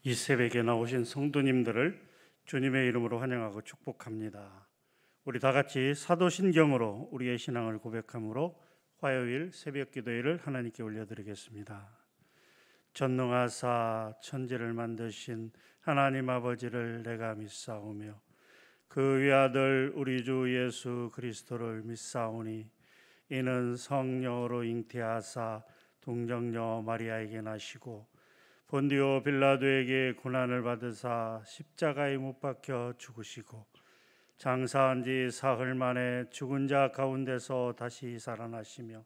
이 새벽에 나오신 성도님들을 주님의 이름으로 환영하고 축복합니다. 우리 다 같이 사도신경으로 우리의 신앙을 고백함으로 화요일 새벽 기도회를 하나님께 올려드리겠습니다. 전능하사 천지를 만드신 하나님 아버지를 내가 믿사오며 그 외아들 우리 주 예수 그리스도를 믿사오니 이는 성령으로 잉태하사 동정녀 마리아에게 나시고 본디오 빌라도에게 고난을 받으사 십자가에 못 박혀 죽으시고 장사한 지 사흘 만에 죽은 자 가운데서 다시 살아나시며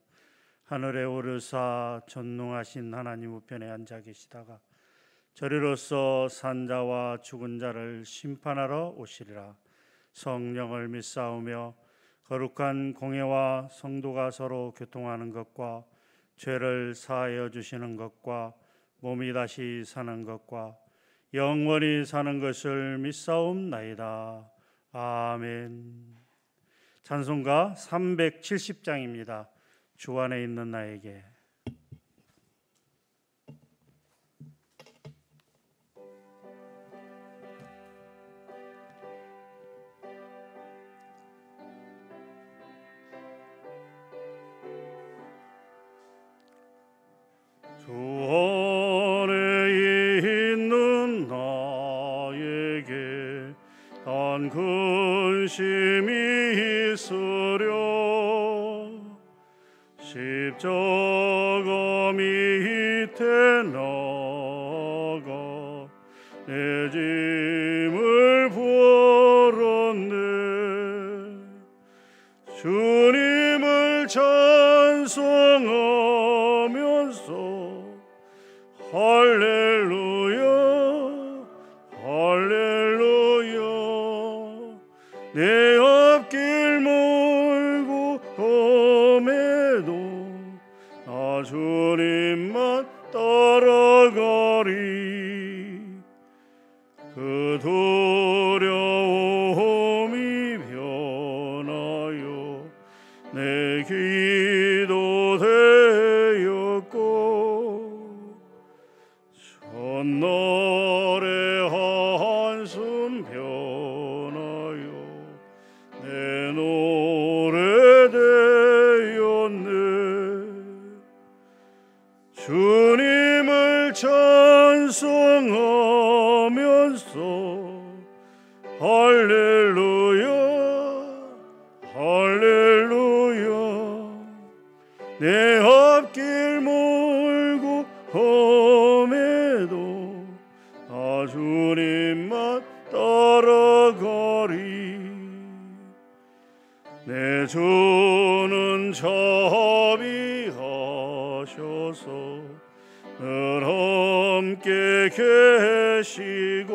하늘에 오르사 전능하신 하나님 우편에 앉아 계시다가 저리로서 산자와 죽은 자를 심판하러 오시리라. 성령을 믿사오며 거룩한 공회와 성도가 서로 교통하는 것과 죄를 사하여 주시는 것과 몸이 다시 사는 것과 영원히 사는 것을 믿사옵나이다. 아멘. 찬송가 370장입니다. 주 안에 있는 나에게. 주 안에 있는 나에게 단 근심이 있으려 십자가 밑에 나가 내 짐을 부었네. 주님을 찬송하면서 할렐루야 할렐루야 내 앞길 멀고 험해도 나 주님만 따라가리. 그 두려움이 변하여 내 기도 되었고 첫날의 한숨 변하여 내 노래 되었네. 주님을 찬송하면서 할렐루야 할렐루야 내 앞길 멀고 험해도 나 주님만 따라가리. 내 주는 자비하셔서 늘 함께 계시고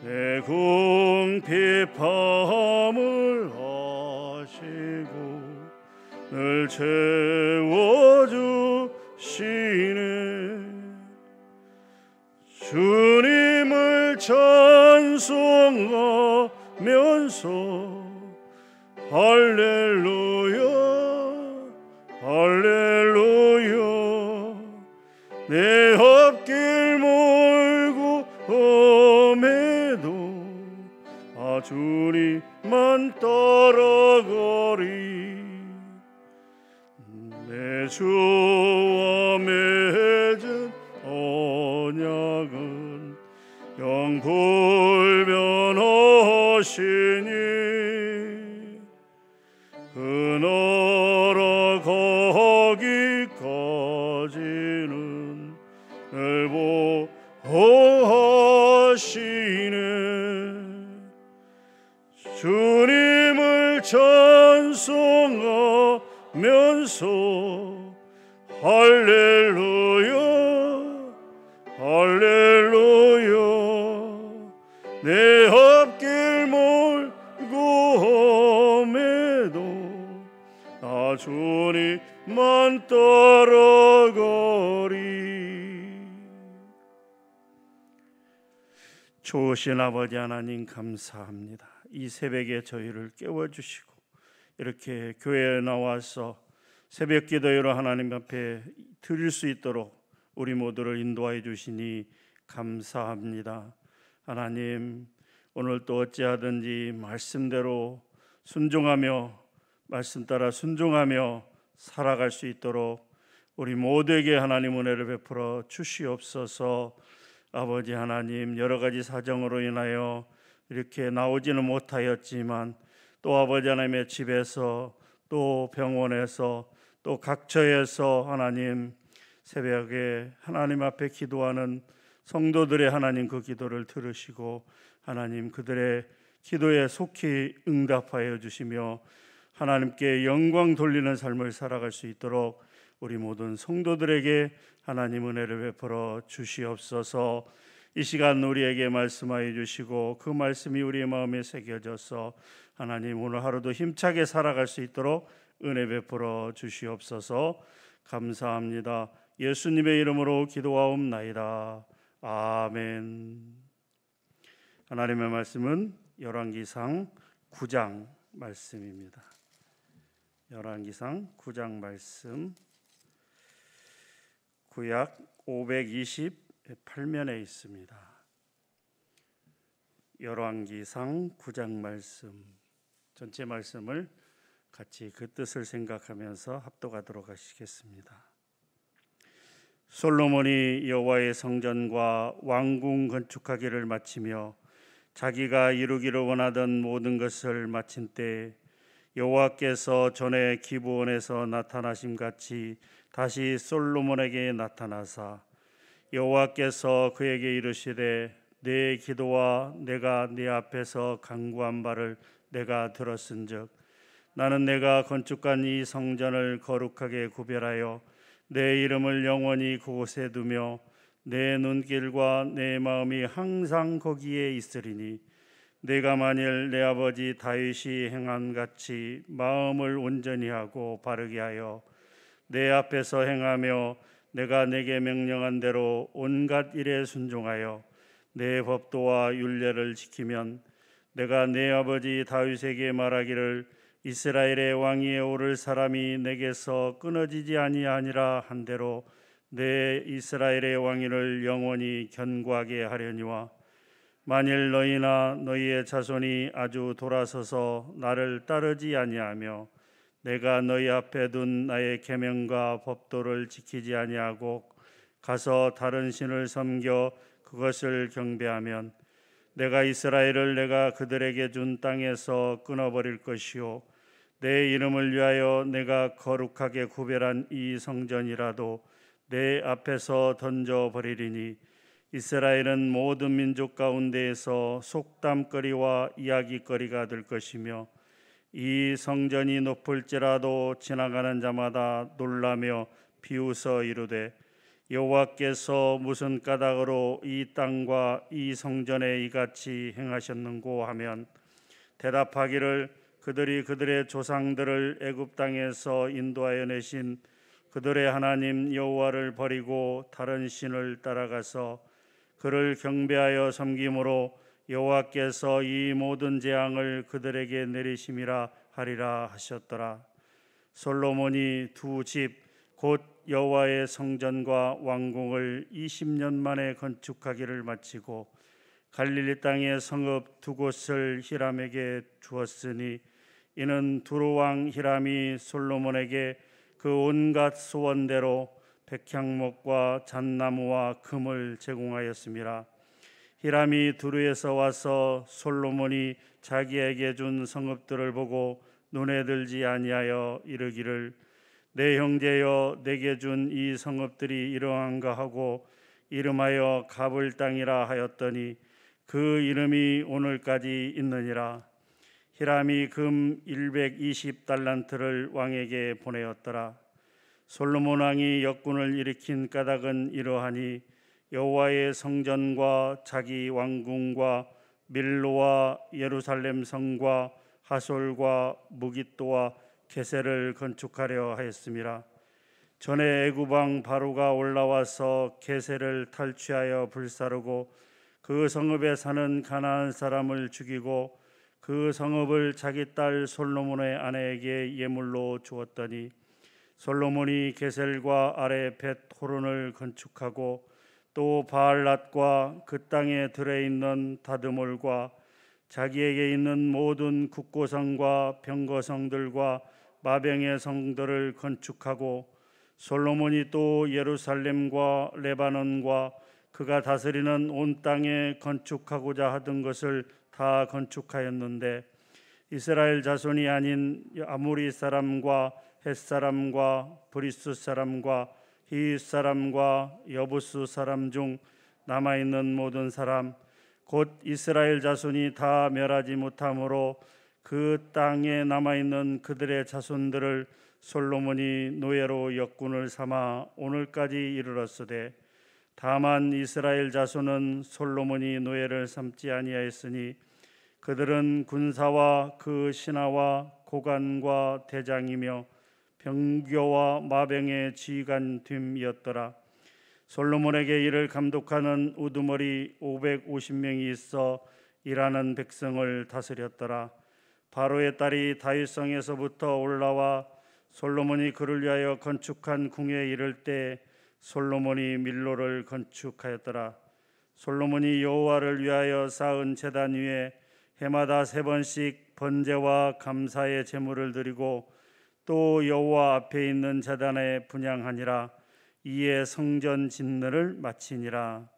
내 궁핍함을 아시고 늘 채워주시네. 주님을 찬송하면서 할렐루야 할렐루야 내 앞길 멀고 험해도 아 주님만 따라가리. 내 주와 맺은 언약은 영불변하시니 그 나라 가기까지는 늘 보호하시네. 주님을 찬송하면서 할렐루야 할렐루야 내 앞길 멀고 험해도 나 주님만 따라가리. 좋으신 아버지 하나님 감사합니다. 이 새벽에 저희를 깨워주시고 이렇게 교회에 나와서 새벽 기도회로 하나님 앞에 드릴 수 있도록 우리 모두를 인도하여 주시니 감사합니다. 하나님, 오늘 또 어찌하든지 말씀대로 순종하며 말씀 따라 순종하며 살아갈 수 있도록 우리 모두에게 하나님 은혜를 베풀어 주시옵소서. 아버지 하나님, 여러 가지 사정으로 인하여 이렇게 나오지는 못하였지만 또 아버지 하나님의 집에서 또 병원에서 또 각처에서 하나님 새벽에 하나님 앞에 기도하는 성도들의 하나님 그 기도를 들으시고 하나님 그들의 기도에 속히 응답하여 주시며 하나님께 영광 돌리는 삶을 살아갈 수 있도록 우리 모든 성도들에게 하나님 은혜를 베풀어 주시옵소서. 이 시간 우리에게 말씀하여 주시고 그 말씀이 우리의 마음에 새겨져서 하나님 오늘 하루도 힘차게 살아갈 수 있도록 은혜 베풀어 주시옵소서. 감사합니다. 예수님의 이름으로 기도하옵나이다. 아멘. 하나님의 말씀은 열왕기상 9장 말씀입니다. 열왕기상 9장 말씀, 구약 528면에 있습니다. 열왕기상 9장 말씀, 전체 말씀을 같이 그 뜻을 생각하면서 합독하도록 하시겠습니다. 솔로몬이 여호와의 성전과 왕궁 건축하기를 마치며 자기가 이루기를 원하던 모든 것을 마친 때 여호와께서 전에 기브온에서 나타나심 같이 다시 솔로몬에게 나타나사 여호와께서 그에게 이르시되 내 기도와 내가 네 앞에서 간구한 바를 내가 들었은즉 나는 내가 건축한 이 성전을 거룩하게 구별하여 내 이름을 영원히 그곳에 두며 내 눈길과 내 마음이 항상 거기에 있으리니 내가 만일 내 아버지 다윗이 행한 같이 마음을 온전히 하고 바르게 하여 내 앞에서 행하며 내가 내게 명령한 대로 온갖 일에 순종하여 내 법도와 율례를 지키면 내가 내 아버지 다윗에게 말하기를 이스라엘의 왕위에 오를 사람이 내게서 끊어지지 아니하니라 한 대로 내 이스라엘의 왕위를 영원히 견고하게 하려니와 만일 너희나 너희의 자손이 아주 돌아서서 나를 따르지 아니하며 내가 너희 앞에 둔 나의 계명과 법도를 지키지 아니하고 가서 다른 신을 섬겨 그것을 경배하면 내가 이스라엘을 내가 그들에게 준 땅에서 끊어버릴 것이요 내 이름을 위하여 내가 거룩하게 구별한 이 성전이라도 내 앞에서 던져버리리니 이스라엘은 모든 민족 가운데에서 속담거리와 이야기거리가 될 것이며 이 성전이 높을지라도 지나가는 자마다 놀라며 비웃어 이르되 여호와께서 무슨 까닭으로 이 땅과 이 성전에 이같이 행하셨는고 하면 대답하기를 그들이 그들의 조상들을 애굽 땅에서 인도하여 내신 그들의 하나님 여호와를 버리고 다른 신을 따라가서 그를 경배하여 섬김으로 여호와께서 이 모든 재앙을 그들에게 내리심이라 하리라 하셨더라. 솔로몬이 두 집 곧 여호와의 성전과 왕궁을 20년 만에 건축하기를 마치고 갈릴리 땅의 성읍 두 곳을 히람에게 주었으니 이는 두로 왕 히람이 솔로몬에게 그 온갖 소원대로 백향목과 잣나무와 금을 제공하였음이라. 히람이 두루에서 와서 솔로몬이 자기에게 준 성읍들을 보고 눈에 들지 아니하여 이르기를 내 형제여 내게 준 이 성읍들이 이러한가 하고 이름하여 가불 땅이라 하였더니 그 이름이 오늘까지 있느니라. 히람이 금 120달란트를 왕에게 보내었더라. 솔로몬 왕이 역군을 일으킨 까닭은 이러하니 여호와의 성전과 자기 왕궁과 밀로와 예루살렘 성과 하솔과 무깃도와 게셀을 건축하려 하였음이라. 전에 애굽 왕 바로가 올라와서 게셀을 탈취하여 불사르고 그 성읍에 사는 가나안 사람을 죽이고 그 성읍을 자기 딸 솔로몬의 아내에게 예물로 주었더니 솔로몬이 게셀과 아래 벳 호론을 건축하고 또 바알랏과 그 땅에 들어있는 다드몰과 자기에게 있는 모든 국고성과 병거성들과 마병의 성들을 건축하고 솔로몬이 또 예루살렘과 레바논과 그가 다스리는 온 땅에 건축하고자 하던 것을 다 건축하였는데 이스라엘 자손이 아닌 아모리 사람과 헷 사람과 브리스 사람과 히윗 사람과 여부스 사람 중 남아있는 모든 사람 곧 이스라엘 자손이 다 멸하지 못함으로 그 땅에 남아있는 그들의 자손들을 솔로몬이 노예로 역군을 삼아 오늘까지 이르렀으되 다만 이스라엘 자손은 솔로몬이 노예를 삼지 아니하였으니 그들은 군사와 그 신하와 고관과 대장이며 병교와 마병의 지휘관됨이었더라. 솔로몬에게 이를 감독하는 우두머리 550명이 있어 일하는 백성을 다스렸더라. 바로의 딸이 다윗성에서부터 올라와 솔로몬이 그를 위하여 건축한 궁에 이를 때 솔로몬이 밀로를 건축하였더라. 솔로몬이 여호와를 위하여 쌓은 제단 위에 해마다 3번씩 번제와 감사의 제물을 드리고 또 여호와 앞에 있는 제단에 분향하니라. 이에 성전 짓는을 마치니라.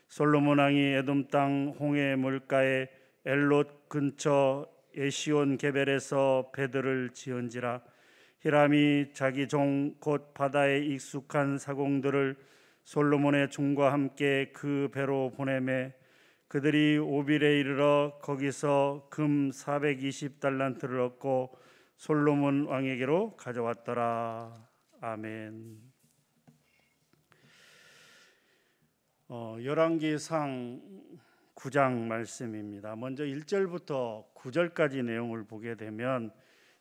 솔로몬 왕이 에돔 땅 홍해 물가에 엘롯 근처 에시온 게벨에서 배들을 지은지라. 히람이 자기 종 곧 바다에 익숙한 사공들을 솔로몬의 종과 함께 그 배로 보내매 그들이 오빌에 이르러 거기서 금 420달란트를 얻고 솔로몬 왕에게로 가져왔더라. 아멘. 열왕기상 9장 말씀입니다. 먼저 1절부터 9절까지 내용을 보게 되면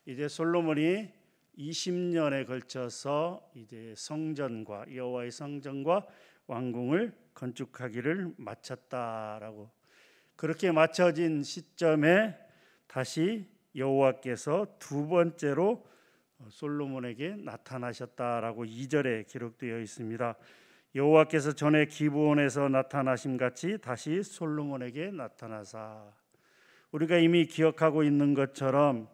이제 솔로몬이 20년에 걸쳐서 이제 성전과 여호와의 성전과 왕궁을 건축하기를 마쳤다라고, 그렇게 마쳐진 시점에 다시 여호와께서 두 번째로 솔로몬에게 나타나셨다라고 2절에 기록되어 있습니다. 여호와께서 전에 기브온에서 나타나심 같이 다시 솔로몬에게 나타나사, 우리가 이미 기억하고 있는 것처럼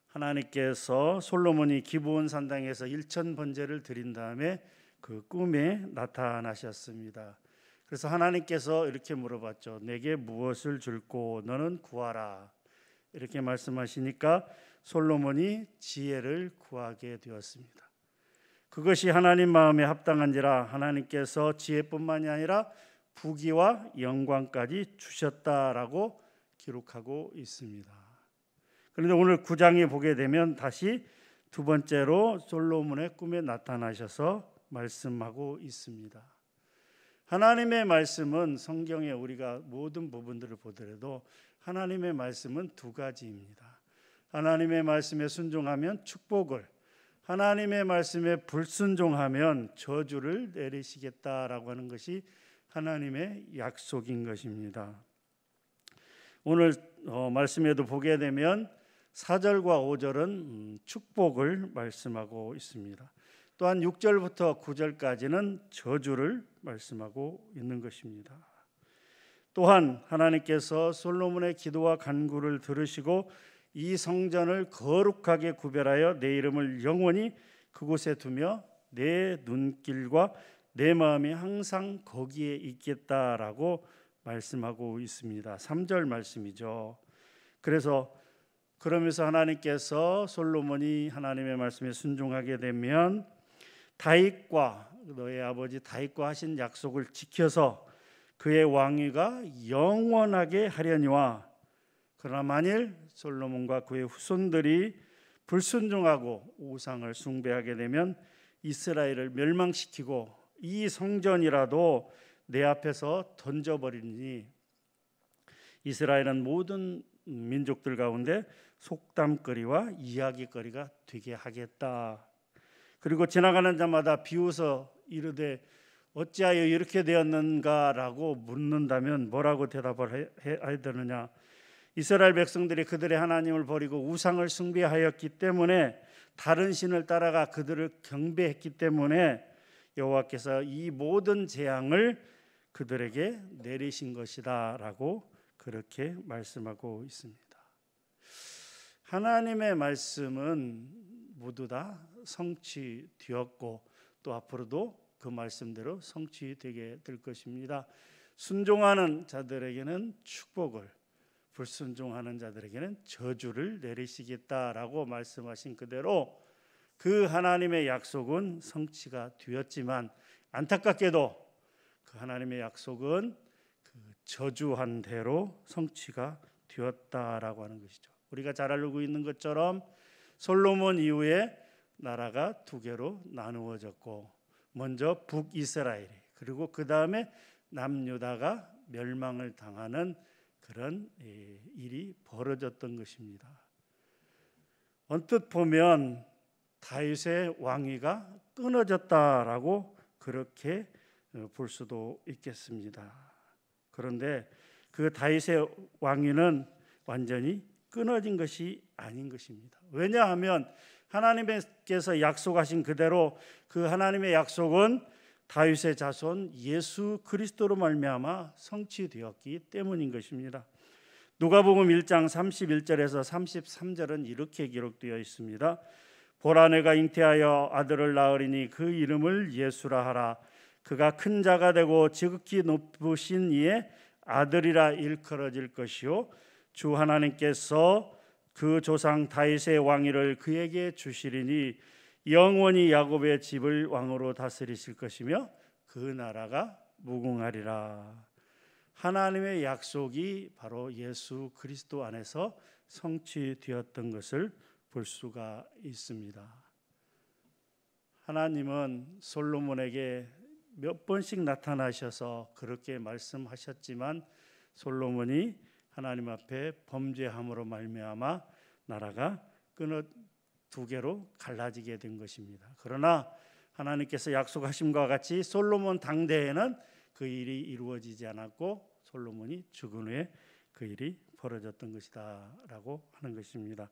하나님께서 솔로몬이 기브온 산당에서 1천 번제를 드린 다음에 그 꿈에 나타나셨습니다. 그래서 하나님께서 이렇게 물어봤죠. 내게 무엇을 줄고 너는 구하라. 이렇게 말씀하시니까 솔로몬이 지혜를 구하게 되었습니다. 그것이 하나님 마음에 합당한지라 하나님께서 지혜뿐만이 아니라 부귀와 영광까지 주셨다라고 기록하고 있습니다. 그런데 오늘 9장에 보게 되면 다시 두 번째로 솔로몬의 꿈에 나타나셔서 말씀하고 있습니다. 하나님의 말씀은 성경에 우리가 모든 부분들을 보더라도 하나님의 말씀은 두 가지입니다. 하나님의 말씀에 순종하면 축복을, 하나님의 말씀에 불순종하면 저주를 내리시겠다라고 하는 것이 하나님의 약속인 것입니다. 오늘 말씀에도 보게 되면 4절과 5절은 축복을 말씀하고 있습니다. 또한 6절부터 9절까지는 저주를 말씀하고 있는 것입니다. 또한 하나님께서 솔로몬의 기도와 간구를 들으시고 이 성전을 거룩하게 구별하여 내 이름을 영원히 그곳에 두며 내 눈길과 내 마음이 항상 거기에 있겠다라고 말씀하고 있습니다. 3절 말씀이죠. 그러면서 하나님께서 솔로몬이 하나님의 말씀에 순종하게 되면 다윗과 너의 아버지 다윗과 하신 약속을 지켜서 그의 왕위가 영원하게 하려니와, 그러나 만일 솔로몬과 그의 후손들이 불순종하고 우상을 숭배하게 되면 이스라엘을 멸망시키고 이 성전이라도 내 앞에서 던져버리니 이스라엘은 모든 민족들 가운데 속담거리와 이야기거리가 되게 하겠다. 그리고 지나가는 자마다 비웃어 이르되 어찌하여 이렇게 되었는가라고 묻는다면 뭐라고 대답을 해야 되느냐? 이스라엘 백성들이 그들의 하나님을 버리고 우상을 숭배하였기 때문에 다른 신을 따라가 그들을 경배했기 때문에 여호와께서 이 모든 재앙을 그들에게 내리신 것이다라고 그렇게 말씀하고 있습니다. 하나님의 말씀은 모두 다 성취되었고 또 앞으로도 그 말씀대로 성취되게 될 것입니다. 순종하는 자들에게는 축복을, 불순종하는 자들에게는 저주를 내리시겠다라고 말씀하신 그대로 그 하나님의 약속은 성취가 되었지만 안타깝게도 그 하나님의 약속은 그 저주한 대로 성취가 되었다라고 하는 것이죠. 우리가 잘 알고 있는 것처럼 솔로몬 이후에 나라가 두 개로 나누어졌고 먼저 북이스라엘이 그리고 그 다음에 남유다가 멸망을 당하는 그런 일이 벌어졌던 것입니다. 언뜻 보면 다윗의 왕위가 끊어졌다라고 그렇게 볼 수도 있겠습니다. 그런데 그 다윗의 왕위는 완전히 끊어진 것이 아닌 것입니다. 왜냐하면 하나님께서 약속하신 그대로 그 하나님의 약속은 다윗의 자손 예수 그리스도로 말미암아 성취되었기 때문인 것입니다. 누가복음 1장 31절에서 33절은 이렇게 기록되어 있습니다. 보라 내가 잉태하여 아들을 낳으리니 그 이름을 예수라 하라. 그가 큰 자가 되고 지극히 높으신 이의 아들이라 일컬어질 것이요 주 하나님께서 그 조상 다윗의 왕위를 그에게 주시리니 영원히 야곱의 집을 왕으로 다스리실 것이며 그 나라가 무궁하리라. 하나님의 약속이 바로 예수 그리스도 안에서 성취되었던 것을 볼 수가 있습니다. 하나님은 솔로몬에게 몇 번씩 나타나셔서 그렇게 말씀하셨지만 솔로몬이 하나님 앞에 범죄함으로 말미암아 나라가 두 개로 갈라지게 된 것입니다. 그러나 하나님께서 약속하심과 같이 솔로몬 당대에는 그 일이 이루어지지 않았고 솔로몬이 죽은 후에 그 일이 벌어졌던 것이다 라고 하는 것입니다.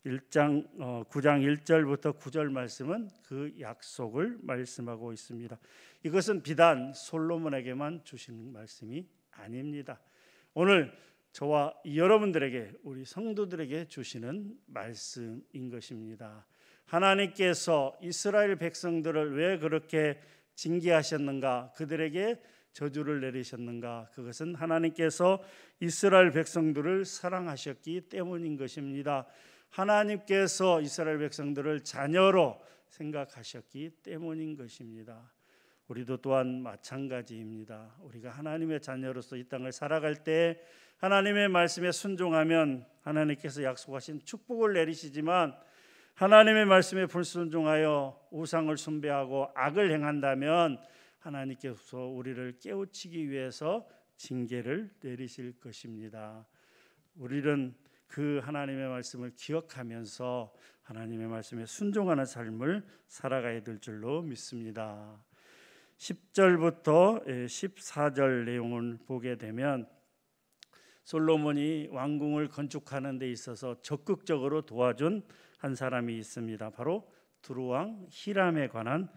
9장 1절부터 9절 말씀은 그 약속을 말씀하고 있습니다. 이것은 비단 솔로몬에게만 주신 말씀이 아닙니다. 오늘 저와 여러분들에게 우리 성도들에게 주시는 말씀인 것입니다. 하나님께서 이스라엘 백성들을 왜 그렇게 징계하셨는가? 그들에게 저주를 내리셨는가? 그것은 하나님께서 이스라엘 백성들을 사랑하셨기 때문인 것입니다. 하나님께서 이스라엘 백성들을 자녀로 생각하셨기 때문인 것입니다. 우리도 또한 마찬가지입니다. 우리가 하나님의 자녀로서 이 땅을 살아갈 때 하나님의 말씀에 순종하면 하나님께서 약속하신 축복을 내리시지만 하나님의 말씀에 불순종하여 우상을 숭배하고 악을 행한다면 하나님께서 우리를 깨우치기 위해서 징계를 내리실 것입니다. 우리는 그 하나님의 말씀을 기억하면서 하나님의 말씀에 순종하는 삶을 살아가야 될 줄로 믿습니다. 10절부터 14절 내용을 보게 되면 솔로몬이 왕궁을 건축하는 데 있어서 적극적으로 도와준 한 사람이 있습니다. 바로 두루왕 히람에 관한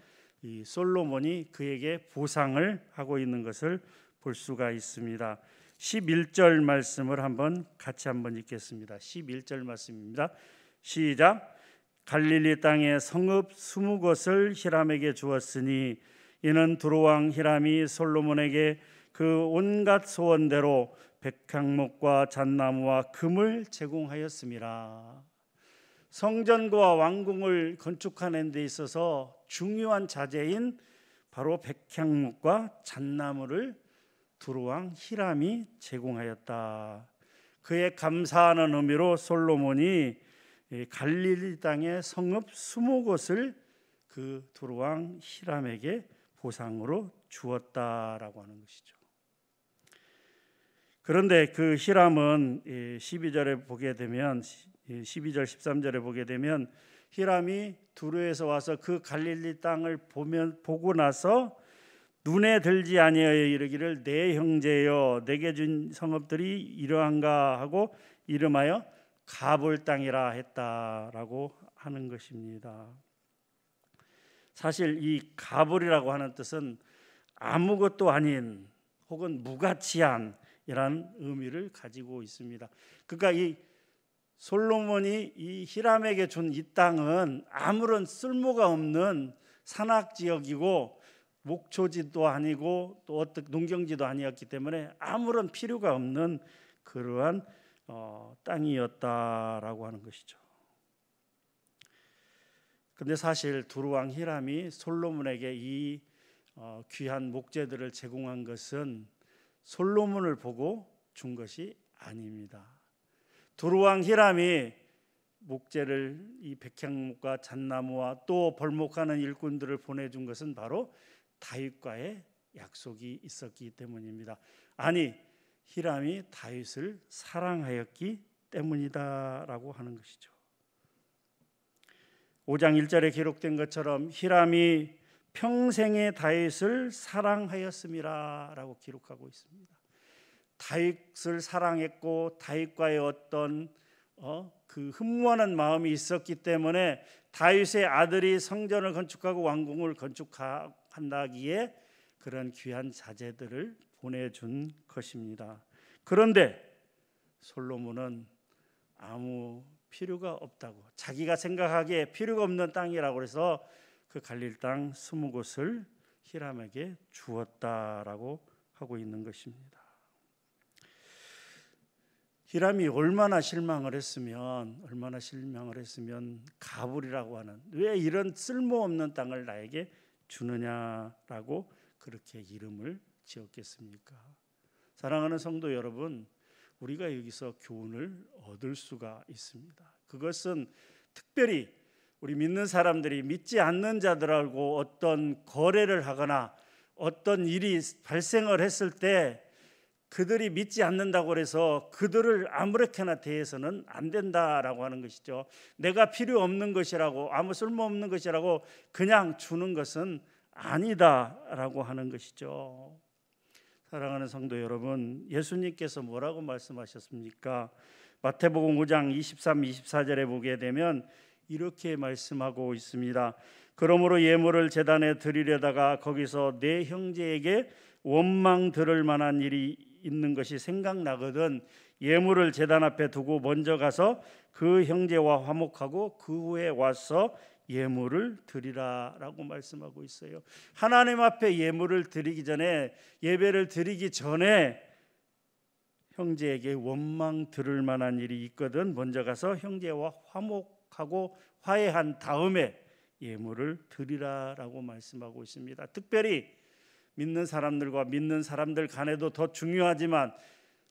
이 솔로몬이 그에게 보상을 하고 있는 것을 볼 수가 있습니다. 11절 말씀을 같이 읽겠습니다. 11절 말씀입니다. 시작. 갈릴리 땅에 성읍 20곳을 히람에게 주었으니 이는 두루왕 히람이 솔로몬에게 그 온갖 소원대로 백향목과 잣나무와 금을 제공하였음이라. 성전과 왕궁을 건축하는 데 있어서 중요한 자재인 바로 백향목과 잣나무를 두루왕 히람이 제공하였다. 그에 감사하는 의미로 솔로몬이 갈릴리 땅의 성읍 20곳을 그 두루왕 히람에게 보상으로 주었다라고 하는 것이죠. 그런데 그 히람은 12절에 보게 되면 12절 13절에 보게 되면 히람이 두루에서 와서 그 갈릴리 땅을 보고 나서 눈에 들지 아니하여 이르기를 내 형제여 내게 준 성읍들이 이러한가 하고 이름하여 가볼 땅이라 했다라고 하는 것입니다. 사실 이 가불이라고 하는 뜻은 아무것도 아닌 혹은 무가치한 이라는 의미를 가지고 있습니다. 그러니까 이 솔로몬이 이 히람에게 준 이 땅은 아무런 쓸모가 없는 산악지역이고 목초지도 아니고 또 어떤 농경지도 아니었기 때문에 아무런 필요가 없는 그러한 땅이었다라고 하는 것이죠. 근데 사실 두루왕 히람이 솔로몬에게 이 귀한 목재들을 제공한 것은 솔로몬을 보고 준 것이 아닙니다. 두루왕 히람이 목재를 이 백향목과 잣나무와 또 벌목하는 일꾼들을 보내준 것은 바로 다윗과의 약속이 있었기 때문입니다. 아니, 히람이 다윗을 사랑하였기 때문이다라고 하는 것이죠. 5장 1절에 기록된 것처럼 히람이 평생의 다윗을 사랑하였음이라라고 기록하고 있습니다. 다윗을 사랑했고 다윗과의 어떤 그 흠모하는 마음이 있었기 때문에 다윗의 아들이 성전을 건축하고 왕궁을 건축한다기에 그런 귀한 자재들을 보내준 것입니다. 그런데 솔로몬은 아무 필요가 없다고, 자기가 생각하기에 필요가 없는 땅이라고 해서 그 갈릴 땅 20곳을 히람에게 주었다라고 하고 있는 것입니다. 히람이 얼마나 실망을 했으면 가불이라고 하는, 왜 이런 쓸모없는 땅을 나에게 주느냐라고 그렇게 이름을 지었겠습니까? 사랑하는 성도 여러분, 우리가 여기서 교훈을 얻을 수가 있습니다. 그것은 특별히 우리 믿는 사람들이 믿지 않는 자들하고 어떤 거래를 하거나 어떤 일이 발생을 했을 때 그들이 믿지 않는다고 해서 그들을 아무렇게나 대해서는 안 된다라고 하는 것이죠. 내가 필요 없는 것이라고, 아무 쓸모없는 것이라고 그냥 주는 것은 아니다라고 하는 것이죠. 사랑하는 성도 여러분, 예수님께서 뭐라고 말씀하셨습니까? 마태복음 5장 23, 24절에 보게 되면 이렇게 말씀하고 있습니다. 그러므로 예물을 제단에 드리려다가 거기서 내 형제에게 원망 들을 만한 일이 있는 것이 생각나거든 예물을 제단 앞에 두고 먼저 가서 그 형제와 화목하고 그 후에 와서 예물을 드리라라고 말씀하고 있어요. 하나님 앞에 예물을 드리기 전에, 예배를 드리기 전에 형제에게 원망 들을 만한 일이 있거든 먼저 가서 형제와 화목하고 화해한 다음에 예물을 드리라라고 말씀하고 있습니다. 특별히 믿는 사람들과 믿는 사람들 간에도 더 중요하지만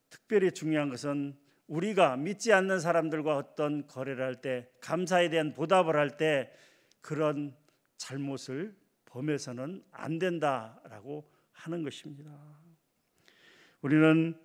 특별히 중요한 것은 우리가 믿지 않는 사람들과 어떤 거래를 할 때, 감사에 대한 보답을 할 때 그런 잘못을 범해서는 안 된다라고 하는 것입니다. 우리는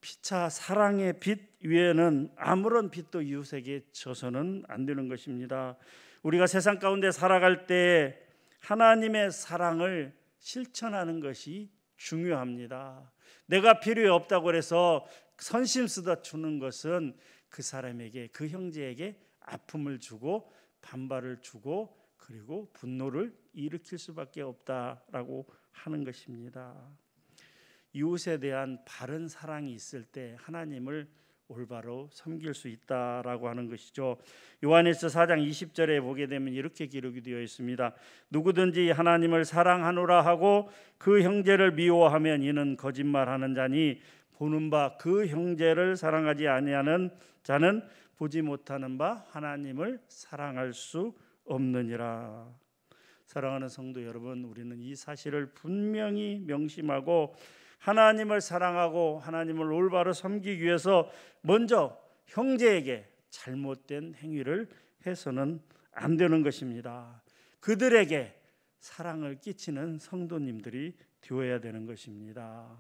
피차 사랑의 빛 위에는 아무런 빛도 이웃에게 져서는 안 되는 것입니다. 우리가 세상 가운데 살아갈 때 하나님의 사랑을 실천하는 것이 중요합니다. 내가 필요 없다고 해서 선심 쓰다 주는 것은 그 사람에게, 그 형제에게 아픔을 주고 반발을 주고 그리고 분노를 일으킬 수밖에 없다라고 하는 것입니다. 이웃에 대한 바른 사랑이 있을 때 하나님을 올바로 섬길 수 있다라고 하는 것이죠. 요한일서 4장 20절에 보게 되면 이렇게 기록이 되어 있습니다. 누구든지 하나님을 사랑하노라 하고 그 형제를 미워하면 이는 거짓말하는 자니 보는 바 그 형제를 사랑하지 아니하는 자는 보지 못하는 바 하나님을 사랑할 수 없느니라. 사랑하는 성도 여러분, 우리는 이 사실을 분명히 명심하고 하나님을 사랑하고 하나님을 올바로 섬기기 위해서 먼저 형제에게 잘못된 행위를 해서는 안 되는 것입니다. 그들에게 사랑을 끼치는 성도님들이 되어야 되는 것입니다.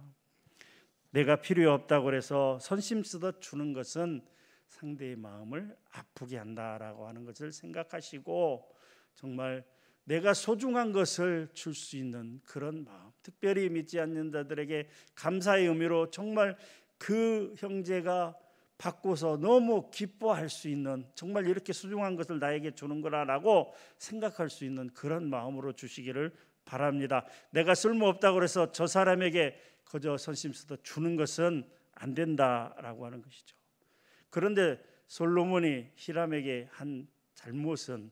내가 필요 없다고 해서 선심 쓰듯 주는 것은 상대의 마음을 아프게 한다라고 하는 것을 생각하시고 정말 내가 소중한 것을 줄 수 있는 그런 마음, 특별히 믿지 않는 자들에게 감사의 의미로 정말 그 형제가 받고서 너무 기뻐할 수 있는, 정말 이렇게 소중한 것을 나에게 주는 거라라고 생각할 수 있는 그런 마음으로 주시기를 바랍니다. 내가 쓸모없다고 해서 저 사람에게 그저 선심쓰듯 주는 것은 안 된다라고 하는 것이죠. 그런데 솔로몬이 히람에게 한 잘못은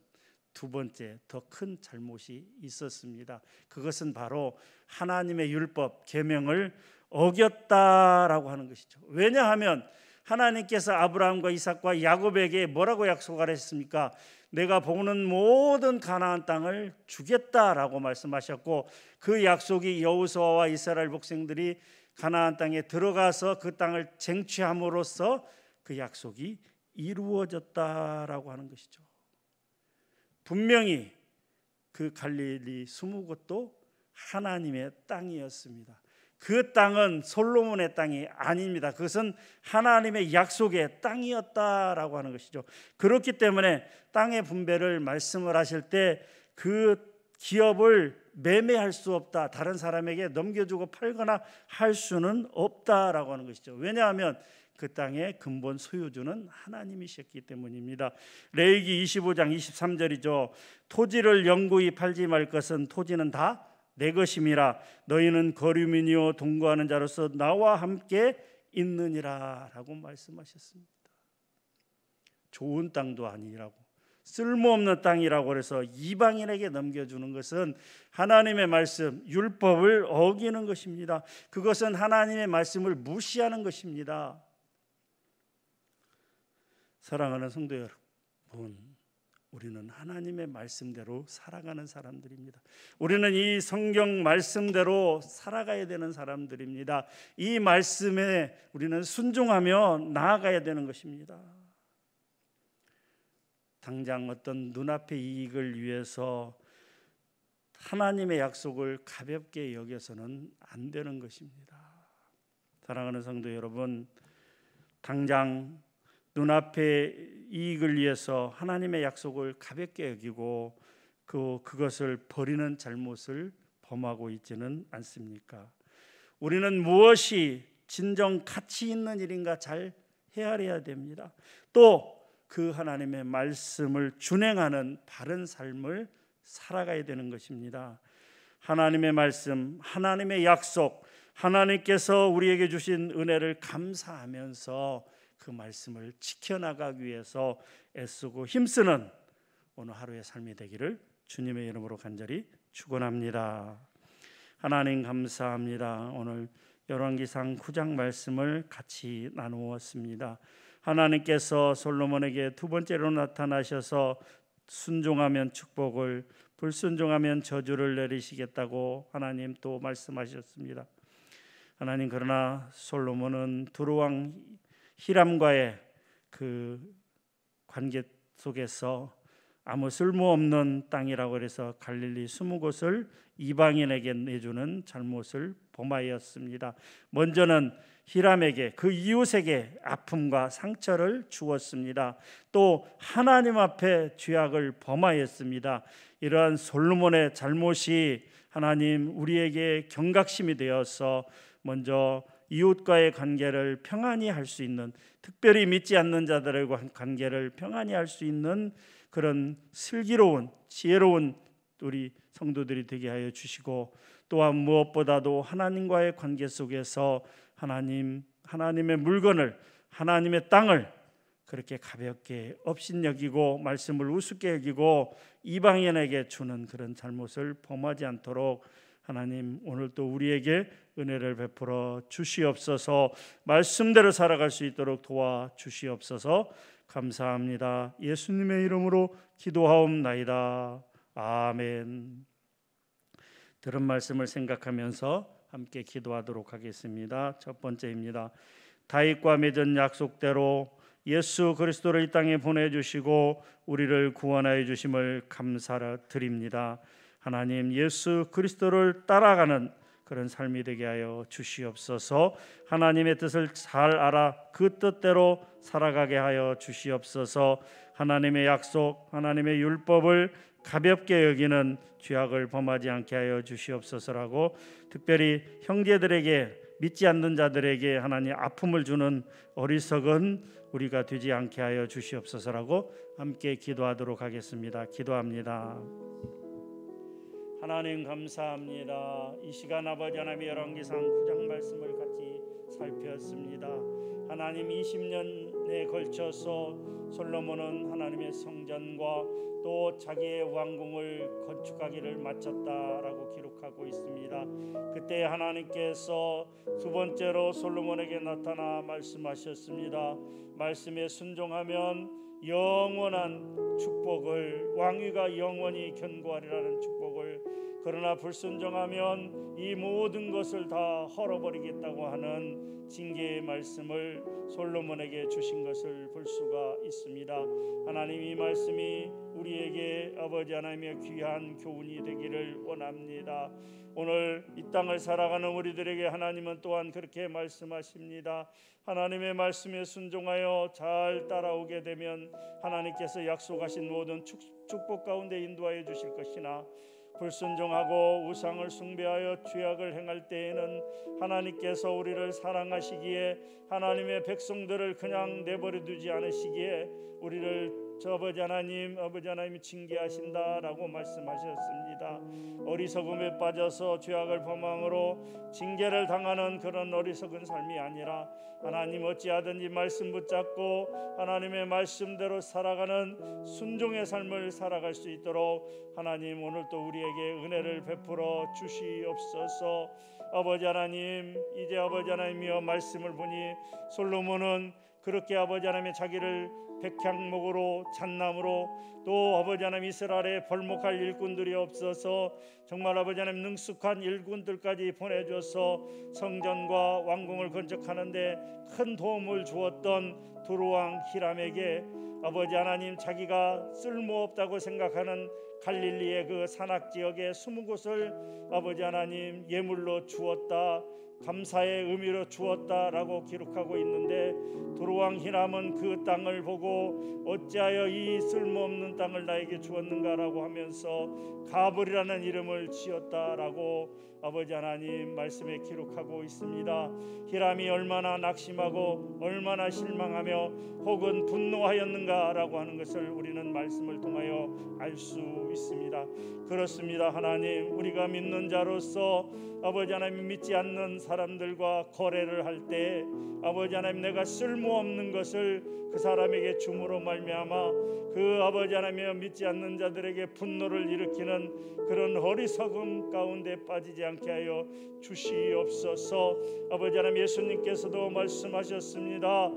두 번째 더 큰 잘못이 있었습니다. 그것은 바로 하나님의 율법 계명을 어겼다라고 하는 것이죠. 왜냐하면 하나님께서 아브라함과 이삭과 야곱에게 뭐라고 약속을 했습니까? 내가 보는 모든 가나안 땅을 주겠다라고 말씀하셨고, 그 약속이 여호수아와 이스라엘 백성들이 가나안 땅에 들어가서 그 땅을 쟁취함으로써 그 약속이 이루어졌다라고 하는 것이죠. 분명히 그 갈릴리 20곳도 하나님의 땅이었습니다. 그 땅은 솔로몬의 땅이 아닙니다. 그것은 하나님의 약속의 땅이었다라고 하는 것이죠. 그렇기 때문에 땅의 분배를 말씀을 하실 때 그 기업을 매매할 수 없다, 다른 사람에게 넘겨주고 팔거나 할 수는 없다라고 하는 것이죠. 왜냐하면 그 땅의 근본 소유주는 하나님이셨기 때문입니다. 레위기 25장 23절이죠. 토지를 영구히 팔지 말 것은 토지는 다 내 것임이라. 너희는 거류민이요 동거하는 자로서 나와 함께 있느니라 라고 말씀하셨습니다. 좋은 땅도 아니라고, 쓸모없는 땅이라고 해서 이방인에게 넘겨주는 것은 하나님의 말씀, 율법을 어기는 것입니다. 그것은 하나님의 말씀을 무시하는 것입니다. 사랑하는 성도 여러분, 우리는 하나님의 말씀대로 살아가는 사람들입니다. 우리는 이 성경 말씀대로 살아가야 되는 사람들입니다. 이 말씀에 우리는 순종하며 나아가야 되는 것입니다. 당장 어떤 눈앞의 이익을 위해서 하나님의 약속을 가볍게 여겨서는 안 되는 것입니다. 사랑하는 성도 여러분, 당장 눈앞의 이익을 위해서 하나님의 약속을 가볍게 여기고 그것을 버리는 잘못을 범하고 있지는 않습니까? 우리는 무엇이 진정 가치 있는 일인가 잘 헤아려야 됩니다. 또 그 하나님의 말씀을 준행하는 바른 삶을 살아가야 되는 것입니다. 하나님의 말씀, 하나님의 약속, 하나님께서 우리에게 주신 은혜를 감사하면서 그 말씀을 지켜나가기 위해서 애쓰고 힘쓰는 오늘 하루의 삶이 되기를 주님의 이름으로 간절히 축원합니다. 하나님 감사합니다. 오늘 열왕기상 9장 말씀을 같이 나누었습니다. 하나님께서 솔로몬에게 두 번째로 나타나셔서 순종하면 축복을, 불순종하면 저주를 내리시겠다고 하나님 또 말씀하셨습니다. 하나님, 그러나 솔로몬은 두루왕 히람과의 그 관계 속에서 아무 쓸모없는 땅이라고 해서 갈릴리 20곳을 이방인에게 내주는 잘못을 범하였습니다. 먼저는 히람에게, 그 이웃에게 아픔과 상처를 주었습니다. 또 하나님 앞에 죄악을 범하였습니다. 이러한 솔로몬의 잘못이 하나님 우리에게 경각심이 되어서 먼저 이웃과의 관계를 평안히 할 수 있는, 특별히 믿지 않는 자들과 관계를 평안히 할 수 있는 그런 슬기로운 지혜로운 우리 성도들이 되게 하여 주시고, 또한 무엇보다도 하나님과의 관계 속에서 하나님의 물건을, 하나님의 땅을 그렇게 가볍게 업신여기고 말씀을 우습게 여기고 이방인에게 주는 그런 잘못을 범하지 않도록 하나님 오늘 또 우리에게 은혜를 베풀어 주시옵소서. 말씀대로 살아갈 수 있도록 도와 주시옵소서. 감사합니다. 예수님의 이름으로 기도하옵나이다. 아멘. 들은 말씀을 생각하면서 함께 기도하도록 하겠습니다. 첫 번째입니다. 다윗과 맺은 약속대로 예수 그리스도를 이 땅에 보내주시고 우리를 구원하여 주심을 감사드립니다. 하나님, 예수 그리스도를 따라가는 그런 삶이 되게 하여 주시옵소서. 하나님의 뜻을 잘 알아 그 뜻대로 살아가게 하여 주시옵소서. 하나님의 약속, 하나님의 율법을 가볍게 여기는 죄악을 범하지 않게 하여 주시옵소서라고, 특별히 형제들에게 믿지 않는 자들에게 하나님 아픔을 주는 어리석은 우리가 되지 않게 하여 주시옵소서라고 함께 기도하도록 하겠습니다. 기도합니다. 하나님 감사합니다. 이 시간 아버지 하나님의 열왕기상 9장 말씀을 같이 살폈습니다. 하나님 20년에 걸쳐서 솔로몬은 하나님의 성전과 또 자기의 왕궁을 건축하기를 마쳤다라고 기록하고 있습니다. 그때 하나님께서 두 번째로 솔로몬에게 나타나 말씀하셨습니다. 말씀에 순종하면 영원한 축복을, 왕위가 영원히 견고하리라는 축복을, 그러나 불순종하면 이 모든 것을 다 헐어버리겠다고 하는 징계의 말씀을 솔로몬에게 주신 것을 볼 수가 있습니다. 하나님, 이 말씀이 우리에게 아버지 하나님의 귀한 교훈이 되기를 원합니다. 오늘 이 땅을 살아가는 우리들에게 하나님은 또한 그렇게 말씀하십니다. 하나님의 말씀에 순종하여 잘 따라오게 되면 하나님께서 약속하신 모든 축복 가운데 인도하여 주실 것이나, 불순종하고 우상을 숭배하여 죄악을 행할 때에는 하나님께서 우리를 사랑하시기에 하나님의 백성들을 그냥 내버려 두지 않으시기에 우리를 아버지 하나님이 징계하신다라고 말씀하셨습니다. 어리석음에 빠져서 죄악을 범함으로 징계를 당하는 그런 어리석은 삶이 아니라 하나님 어찌하든지 말씀 붙잡고 하나님의 말씀대로 살아가는 순종의 삶을 살아갈 수 있도록 하나님 오늘도 우리에게 은혜를 베풀어 주시옵소서. 아버지 하나님, 이제 아버지 하나님이여 말씀을 보니 솔로몬은 그렇게 아버지 하나님의 자기를 백향목으로 잣나무로 또 아버지 하나님 이스라엘에 벌목할 일꾼들이 없어서 정말 아버지 하나님 능숙한 일꾼들까지 보내줘서 성전과 왕궁을 건축하는데 큰 도움을 주었던 두루왕 히람에게 아버지 하나님 자기가 쓸모없다고 생각하는 갈릴리의 그 산악지역의 20곳을 아버지 하나님 예물로 주었다, 감사의 의미로 주었다라고 기록하고 있는데, 두루왕 히람은 그 땅을 보고 어찌하여 이 쓸모없는 땅을 나에게 주었는가라고 하면서 가불이라는 이름을 지었다라고 아버지 하나님 말씀에 기록하고 있습니다. 히람이 얼마나 낙심하고 얼마나 실망하며 혹은 분노하였는가라고 하는 것을 우리는 말씀을 통하여 알 수 있습니다. 그렇습니다. 하나님, 우리가 믿는 자로서 아버지 하나님 믿지 않는 사람들과 거래를 할 때 아버지 하나님 내가 쓸모없는 것을 그 사람에게 줌으로 말미암아 그 아버지 하나님 믿지 않는 자들에게 분노를 일으키는 그런 어리석음 가운데 빠지지 않게 하여 주시옵소서. 아버지 하나님, 예수님께서도 말씀하셨습니다.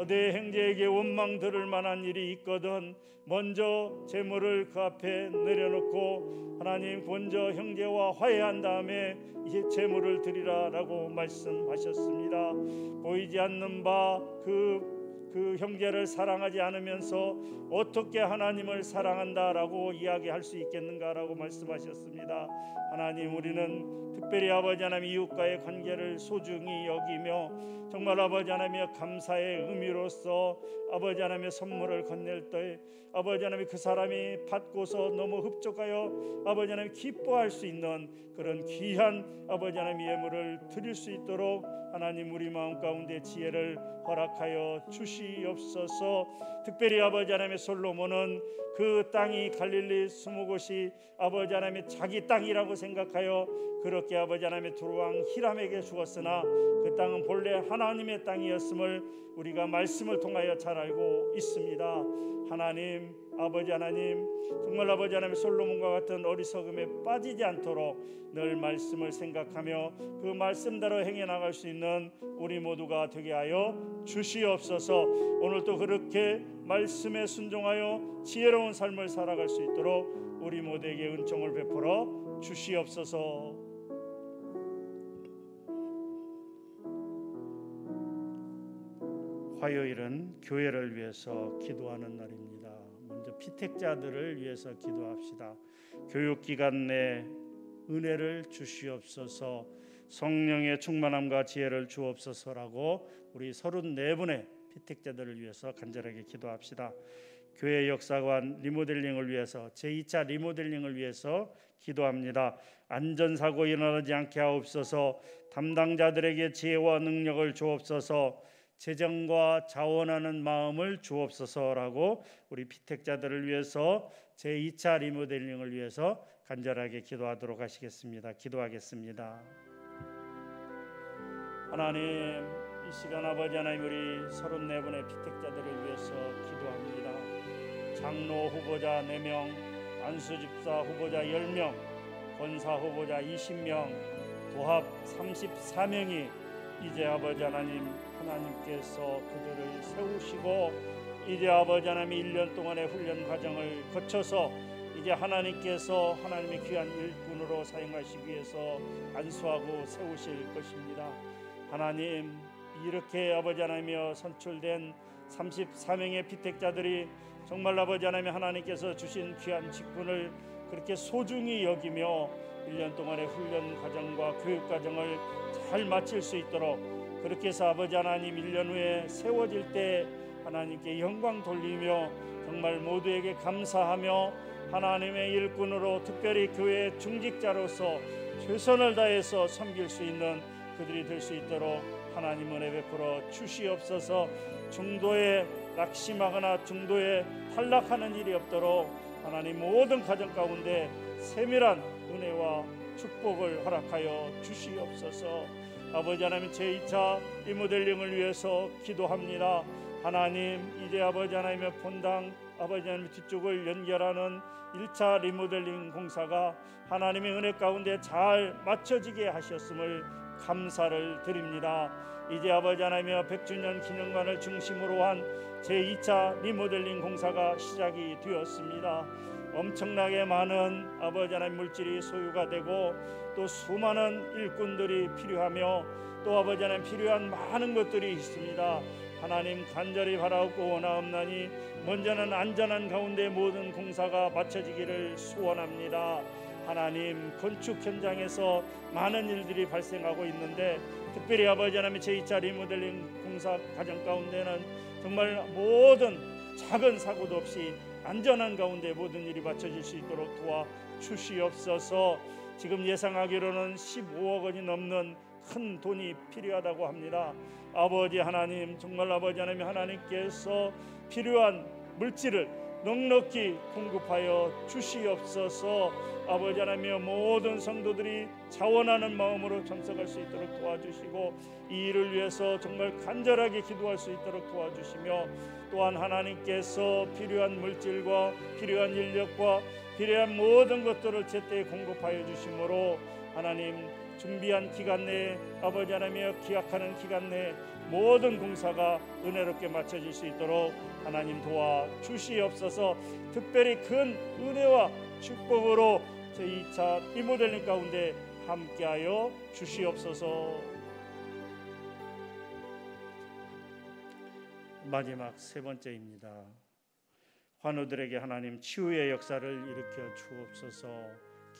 내 형제에게 원망 들을 만한 일이 있거든 먼저 재물을 그 앞에 내려놓고 하나님 먼저 형제와 화해한 다음에 이제 재물을 드리라라고 말씀하셨습니다. 보이지 않는 바 그 형제를 사랑하지 않으면서 어떻게 하나님을 사랑한다라고 이야기할 수 있겠는가라고 말씀하셨습니다. 하나님, 우리는 특별히 아버지 하나님 이웃과의 관계를 소중히 여기며 정말 아버지 하나님의 감사의 의미로서 아버지 하나님의 선물을 건넬 때 아버지 하나님 그 사람이 받고서 너무 흡족하여 아버지 하나님 기뻐할 수 있는 그런 귀한 아버지 하나님의 예물을 드릴 수 있도록 하나님 우리 마음 가운데 지혜를 허락하여 주시옵소서. 특별히 아버지 하나님의 솔로몬은 그 땅이 갈릴리 20곳이 아버지 하나님의 자기 땅이라고 생각하여 그렇게 아버지 하나님의 두루왕 히람에게 주었으나 그 땅은 본래 하나님의 땅이었음을 우리가 말씀을 통하여 잘 알고 있습니다. 하나님, 아버지 하나님, 정말 아버지 하나님 솔로몬과 같은 어리석음에 빠지지 않도록 늘 말씀을 생각하며 그 말씀대로 행해 나갈 수 있는 우리 모두가 되게 하여 주시옵소서. 오늘도 그렇게 말씀에 순종하여 지혜로운 삶을 살아갈 수 있도록 우리 모두에게 은총을 베풀어 주시옵소서. 화요일은 교회를 위해서 기도하는 날입니다. 먼저 피택자들을 위해서 기도합시다. 교육기간 내 은혜를 주시옵소서, 성령의 충만함과 지혜를 주옵소서라고 우리 34분의 피택자들을 위해서 간절하게 기도합시다. 교회 역사관 리모델링을 위해서 제2차 리모델링을 위해서 기도합니다. 안전사고 일어나지 않게 하옵소서. 담당자들에게 지혜와 능력을 주옵소서. 재정과 자원하는 마음을 주옵소서라고 우리 피택자들을 위해서 제2차 리모델링을 위해서 간절하게 기도하도록 하시겠습니다. 기도하겠습니다. 하나님, 이 시간 아버지 하나님, 우리 34분의 피택자들을 위해서 기도합니다. 장로 후보자 4명, 안수집사 후보자 10명, 권사 후보자 20명, 도합 34명이 이제 아버지 하나님께서 그들을 세우시고 이제 아버지 하나님 1년 동안의 훈련 과정을 거쳐서 이제 하나님께서 하나님의 귀한 일꾼으로 사용하시기 위해서 안수하고 세우실 것입니다. 하나님, 이렇게 아버지 하나님이여 선출된 34명의 피택자들이 정말 아버지 하나님 하나님께서 주신 귀한 직분을 그렇게 소중히 여기며 1년 동안의 훈련 과정과 교육 과정을 잘 마칠 수 있도록 그렇게 해서 아버지 하나님 1년 후에 세워질 때 하나님께 영광 돌리며 정말 모두에게 감사하며 하나님의 일꾼으로 특별히 교회 중직자로서 최선을 다해서 섬길 수 있는 그들이 될 수 있도록 하나님 은혜 베풀어 주시옵소서. 중도에 낙심하거나 중도에 탈락하는 일이 없도록 하나님 모든 가정 가운데 세밀한 은혜와 축복을 허락하여 주시옵소서. 아버지 하나님 제2차 리모델링을 위해서 기도합니다. 하나님, 이제 아버지 하나님의 본당 아버지 하나님 뒤쪽을 연결하는 1차 리모델링 공사가 하나님의 은혜 가운데 잘 맞춰지게 하셨음을 감사를 드립니다. 이제 아버지 하나님의 100주년 기념관을 중심으로 한 제2차 리모델링 공사가 시작이 되었습니다. 엄청나게 많은 아버지 하나님 물질이 소요가 되고 또 수많은 일꾼들이 필요하며 또 아버지 하나님 필요한 많은 것들이 있습니다. 하나님 간절히 바라옵고 원하옵나니 먼저는 안전한 가운데 모든 공사가 마쳐지기를 소원합니다. 하나님, 건축 현장에서 많은 일들이 발생하고 있는데 특별히 아버지 하나님 제2차 리모델링 공사 과정 가운데는 정말 모든 작은 사고도 없이 안전한 가운데 모든 일이 마쳐질 수 있도록 도와주시옵소서. 지금 예상하기로는 15억 원이 넘는 큰 돈이 필요하다고 합니다. 아버지 하나님, 정말 아버지 하나님 하나님께서 필요한 물질을 넉넉히 공급하여 주시옵소서. 아버지 하나님의 모든 성도들이 자원하는 마음으로 참석할 수 있도록 도와주시고 이 일을 위해서 정말 간절하게 기도할 수 있도록 도와주시며 또한 하나님께서 필요한 물질과 필요한 인력과 필요한 모든 것들을 제때 공급하여 주심으로 하나님 준비한 기간 내에 아버지 하나님의 기약하는 기간 내에 모든 공사가 은혜롭게 마쳐질 수 있도록 하나님 도와주시옵소서. 특별히 큰 은혜와 축복으로 제2차 리모델링 가운데 함께하여 주시옵소서. 마지막 세 번째입니다. 환우들에게 하나님 치유의 역사를 일으켜 주옵소서.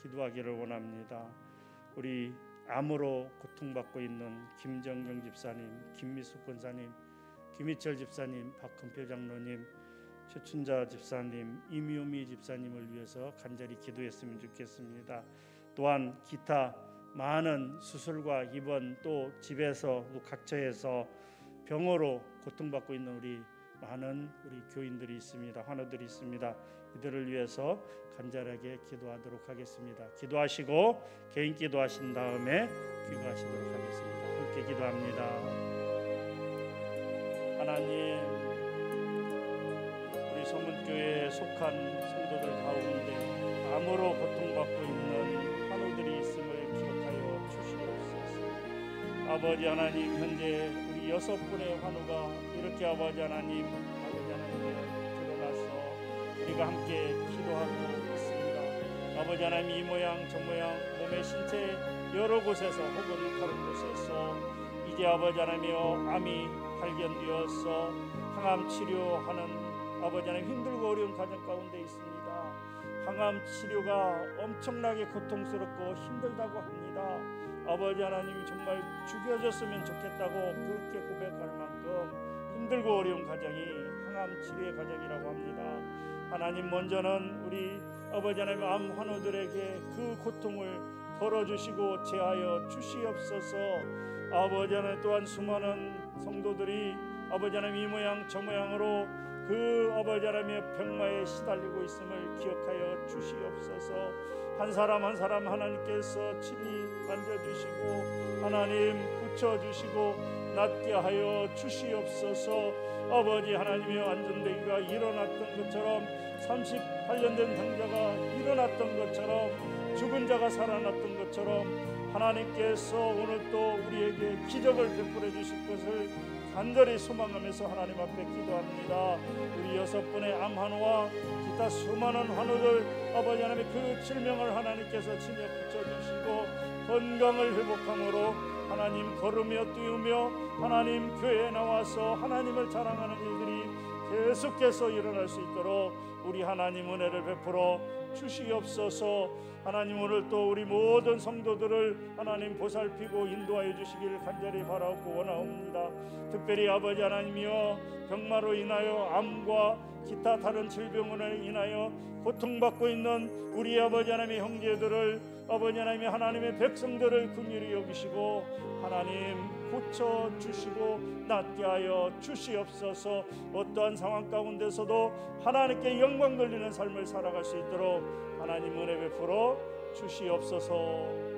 기도하기를 원합니다. 우리 암으로 고통받고 있는 김정경 집사님, 김미숙 권사님, 김희철 집사님, 박헌표 장로님, 최춘자 집사님, 이미호미 집사님을 위해서 간절히 기도했으면 좋겠습니다. 또한 기타 많은 수술과 입원 또 집에서 또 각처에서 병으로 고통받고 있는 우리 많은 우리 교인들이 있습니다. 환우들이 있습니다. 이들을 위해서 간절하게 기도하도록 하겠습니다. 기도하시고 개인 기도하신 다음에 귀가하시도록 하겠습니다. 함께 기도합니다. 하나님, 우리 소문교회에 속한 성도들 가운데 암으로 고통받고 있는 환우들이 있음을 기억하여 주시옵소서. 아버지 하나님, 현재 우리 6분의 환우가 이렇게 아버지 하나님 드러나서 우리가 함께 기도하고 있습니다. 아버지 하나님, 이 모양 저 모양 몸의 신체 여러 곳에서 혹은 다른 곳에서 이제 아버지 하나님이여 암이 발견되어서 항암 치료하는 아버지 하나님 힘들고 어려운 과정 가운데 있습니다. 항암 치료가 엄청나게 고통스럽고 힘들다고 합니다. 아버지 하나님, 정말 죽여졌으면 좋겠다고 그렇게 고백할 만큼 힘들고 어려운 과정이 항암 치료의 과정이라고 합니다. 하나님, 먼저는 우리 아버지 하나님 암 환우들에게 그 고통을 덜어주시고 제하여 주시옵소서. 아버지 하나님, 또한 수많은 성도들이 아버지 하나님 이 모양 저 모양으로 그 아버지 하나님의 병마에 시달리고 있음을 기억하여 주시옵소서. 한 사람 한 사람 하나님께서 친히 만져주시고 하나님 고쳐주시고 낫게 하여 주시옵소서. 아버지 하나님의 안전되기가 일어났던 것처럼 38년 된 병자가 일어났던 것처럼 죽은 자가 살아났던 것처럼 하나님께서 오늘 또 우리에게 기적을 베풀어 주실 것을 간절히 소망하면서 하나님 앞에 기도합니다. 우리 6분의 암 환우와 기타 수많은 환우들 아버지 하나님의 그 질병을 하나님께서 친히 고쳐주시고 건강을 회복함으로 하나님 걸으며 뛰우며 하나님 교회에 나와서 하나님을 자랑하는 일들이 계속해서 일어날 수 있도록 우리 하나님 은혜를 베풀어 주시옵소서. 하나님, 오늘 또 우리 모든 성도들을 하나님 보살피고 인도하여 주시기를 간절히 바라고 원하옵니다. 특별히 아버지 하나님이여, 병마로 인하여 암과 기타 다른 질병으로 인하여 고통받고 있는 우리 아버지 하나님의 형제들을 아버지 하나님의 하나님의 백성들을 긍휼히 여기시고 하나님 고쳐주시고 낫게 하여 주시옵소서. 어떠한 상황 가운데서도 하나님께 영광 돌리는 삶을 살아갈 수 있도록 하나님 은혜 베풀어 주시옵소서.